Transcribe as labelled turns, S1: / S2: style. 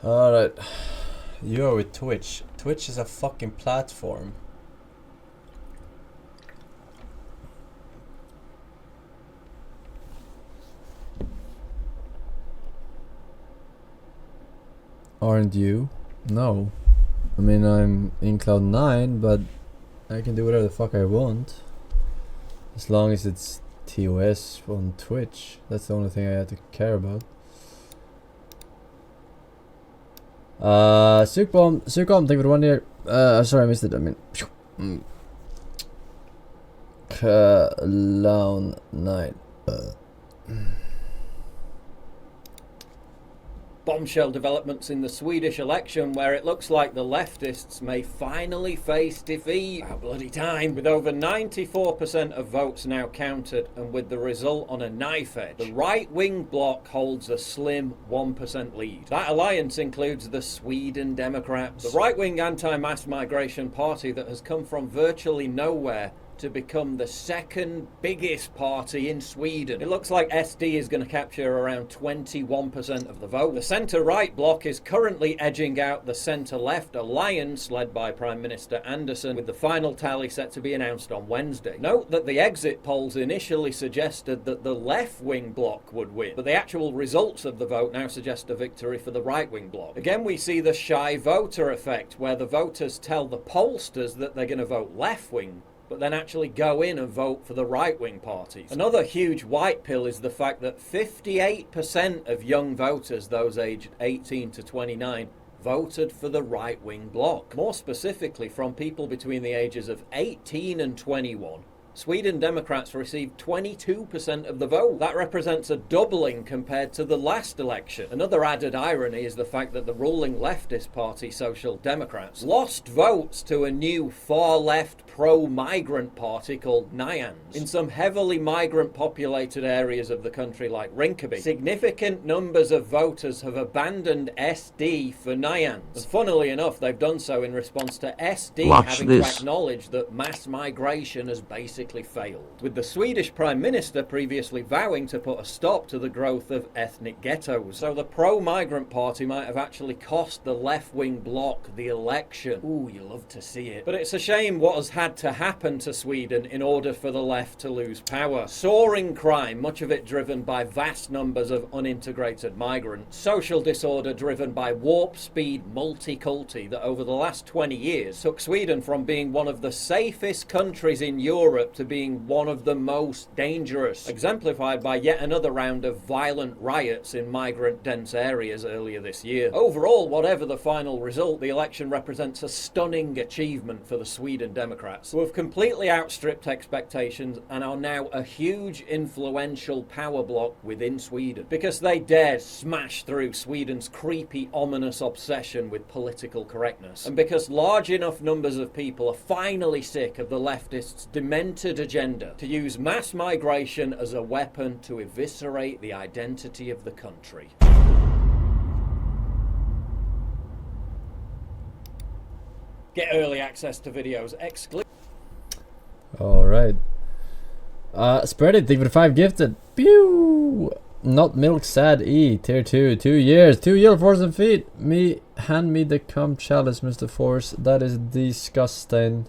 S1: Alright. You are with Twitch. Twitch is a fucking platform. Aren't you? No. I mean, I'm in Cloud 9, but I can do whatever the fuck I want. As long as it's TOS on Twitch. That's the only thing I have to care about. Sukbomb, thank you for the 1 year. Sorry, I missed it. I mean, Cloud 9.
S2: Bombshell developments in the Swedish election, where it looks like the leftists may finally face defeat. About bloody time. With over 94% of votes now counted, and with the result on a knife edge, the right-wing bloc holds a slim 1% lead. That alliance includes the Sweden Democrats, the right-wing anti-mass migration party that has come from virtually nowhere to become the second biggest party in Sweden. It looks like SD is going to capture around 21% of the vote. The centre-right bloc is currently edging out the centre-left alliance led by Prime Minister Andersson, with the final tally set to be announced on Wednesday. Note that the exit polls initially suggested that the left-wing bloc would win, but the actual results of the vote now suggest a victory for the right-wing bloc. Again, we see the shy voter effect, where the voters tell the pollsters that they're going to vote left-wing, but then actually go in and vote for the right-wing parties. Another huge white pill is the fact that 58% of young voters, those aged 18 to 29, voted for the right-wing bloc. More specifically, from people between the ages of 18 and 21, Sweden Democrats received 22% of the vote. That represents a doubling compared to the last election. Another added irony is the fact that the ruling leftist party, Social Democrats, lost votes to a new far-left pro-migrant party called Nyans. In some heavily migrant-populated areas of the country like Rinkeby, significant numbers of voters have abandoned SD for Nyans. And funnily enough, they've done so in response to SD having to acknowledge that mass migration has basically failed, with the Swedish Prime Minister previously vowing to put a stop to the growth of ethnic ghettos. So the pro-migrant party might have actually cost the left-wing bloc the election. Ooh, you love to see it. But it's a shame what has had to happen to Sweden in order for the left to lose power. Soaring crime, much of it driven by vast numbers of unintegrated migrants. Social disorder driven by warp-speed multiculti that over the last 20 years took Sweden from being one of the safest countries in Europe to being one of the most dangerous, exemplified by yet another round of violent riots in migrant-dense areas earlier this year. Overall, whatever the final result, the election represents a stunning achievement for the Sweden Democrats, who have completely outstripped expectations and are now a huge influential power bloc within Sweden, because they dared smash through Sweden's creepy, ominous obsession with political correctness, and because large enough numbers of people are finally sick of the leftists' demented agenda to use mass migration as a weapon to eviscerate the identity of the country. Get early access to videos exclusive.
S1: Alright. Spread it, think for the 5 gifted. Pew! Not milk sad E, tier 2, 2 years, 2 yellow Forsen feet. Hand me the cum chalice, Mr. Force. That is disgusting.